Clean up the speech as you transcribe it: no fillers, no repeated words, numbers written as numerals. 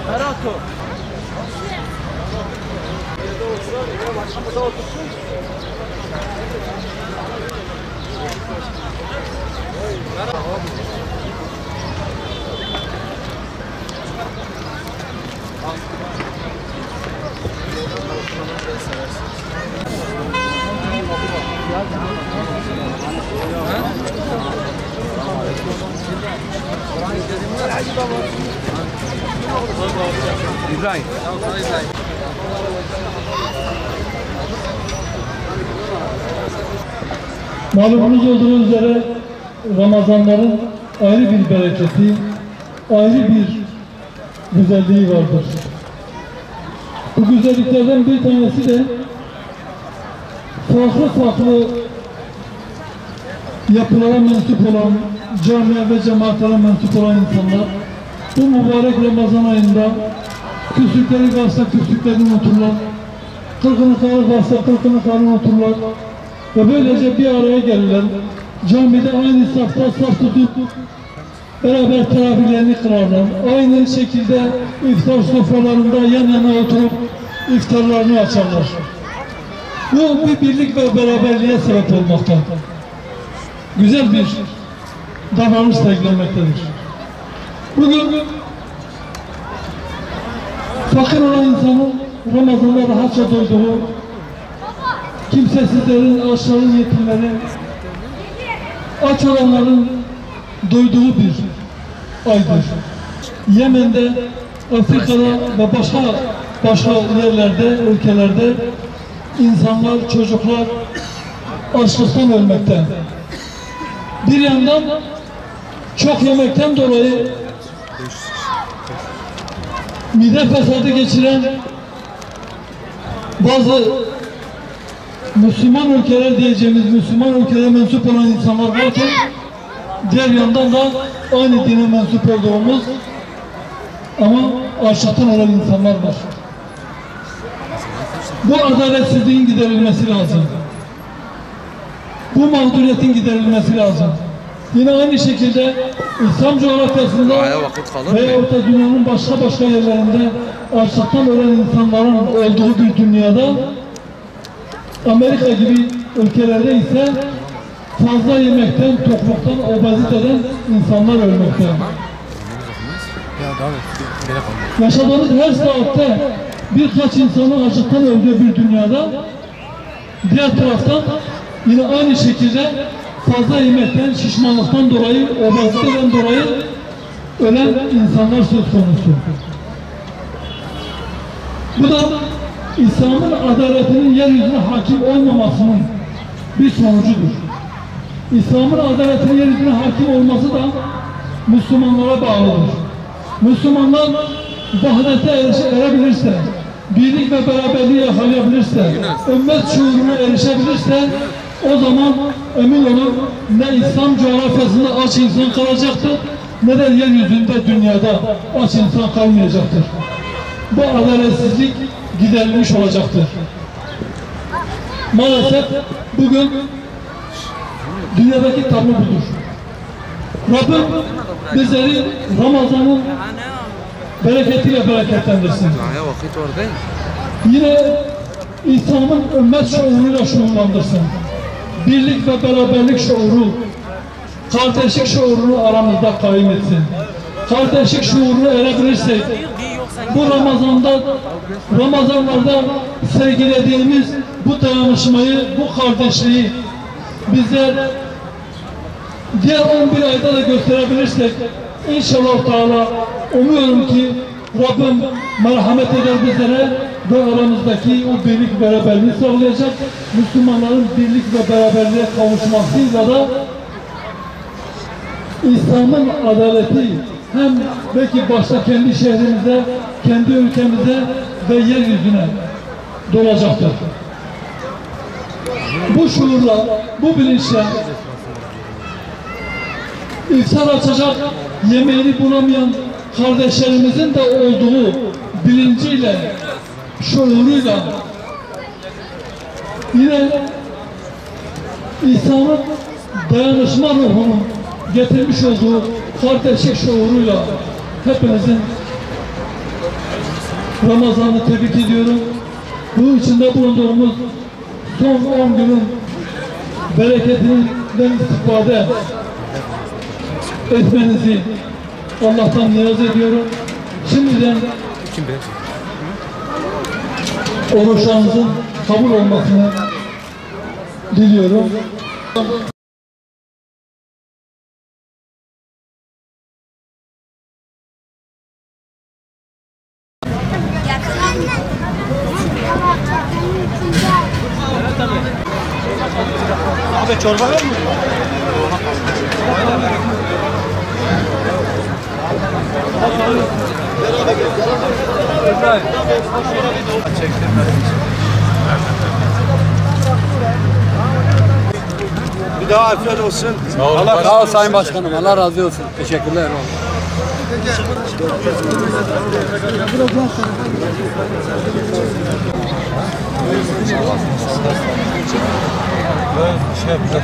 Berato. İbrahim. Malumunuz olduğu üzere Ramazanların ayrı bir bereketi, ayrı bir güzelliği vardır. Bu güzelliklerden bir tanesi de farklı yapılara mensup olan, camiye ve cemaatlere mensup olan insanlar bu mübarek Ramazan ayında küslükleri varsa küslüklerini unuturlar, kırgınlıkları varsa kırgınlıklarını unuturlar ve böylece bir araya gelirler. Camide aynı safta saf tutup beraber teravihlerini kılarlar. Aynı şekilde iftar sofralarında yan yana oturup iftarlarını açarlar. Bu bir birlik ve beraberliğe sebep olmakta. Güzel bir davranış sergilemektedir. Bugün fakir olan insanın Ramazan'da rahatça doyduğu, kimsesizlerin, açların, yetimlerin, aç olanların doyduğu bir aydır. Yemen'de, Afrika'da ve başka yerlerde, ülkelerde insanlar, çocuklar açlıktan ölmekte. Bir yandan çok yemekten dolayı mide fesadı geçiren bazı Müslüman ülkeler diyeceğimiz Müslüman ülkelere mensup olan insanlar varken diğer yandan da aynı dine mensup olduğumuz ama açlıktan ölen insanlar var. Bu adaletsizliğin giderilmesi lazım. Bu mağduriyetin giderilmesi lazım. Yine aynı şekilde İslam coğrafyasında ve Orta Dünya'nın başka yerlerinde açlıktan ölen insanların olduğu bir dünyada Amerika gibi ülkelerde ise fazla yemekten, tokluktan, obeziteden insanlar ölmekte. Yaşadığımız her saatte birkaç insanın açlıktan öldüğü bir dünyada diğer taraftan yine aynı şekilde fazla yemekten, şişmanlıktan dolayı, obeziteden dolayı ölen insanlar söz konusu. Bu da İslam'ın adaletinin yeryüzüne hakim olmamasının bir sonucudur. İslam'ın adaletinin yeryüzüne hakim olması da Müslümanlara bağlıdır. Müslümanlar vahdete erebilirse, birlik ve beraberliği yakalayabilirse, ümmet şuuruna erişebilirse o zaman emin olun ne İslam coğrafyasında aç insan kalacaktır ne de yeryüzünde dünyada aç insan kalmayacaktır. Bu adaletsizlik giderilmiş olacaktır. Maalesef bugün dünyadaki tablo budur. Rabbim bizleri Ramazan'ın bereketiyle bereketlendirsin. Yine İslam'ın ümmet şuuruyla şuurlandırsın. Birlik ve beraberlik şuuru, kardeşlik şuurunu aramızda kaim etsin. Kardeşlik şuurunu erebilirsek, bu Ramazanlarda sergilediğimiz bu dayanışmayı, bu kardeşliği bizler diğer 11 ayda da gösterebilirsek inşallah Teala umuyorum ki Rabbim merhamet eder bizlere ve aramızdaki o birlik beraberliği sağlayacak. Müslümanların birlik ve beraberliğe kavuşmasıyla da İslam'ın adaleti hem belki başta kendi şehrimize, kendi ülkemize ve yeryüzüne dolacaktır. Bu şuurla, bu bilinçle iftar açacak yemeğini bulamayan kardeşlerimizin de olduğu bilinciyle, şuuruyla yine İslam'ın dayanışma ruhunu getirmiş olduğu kardeşlik şuuruyla hepinizin Ramazan'ı tebrik ediyorum. Bu içinde bulunduğumuz son 10 günün bereketinden istifade etmenizi Allah'tan niyaz ediyorum. Şimdiden oruçlarınızın kabul olmasını diliyorum. Abi çorba var mı? Bir daha afiyet olsun. Sağ ol Sayın Başkanım. Allah razı olsun. Teşekkürler. Şey yapacak.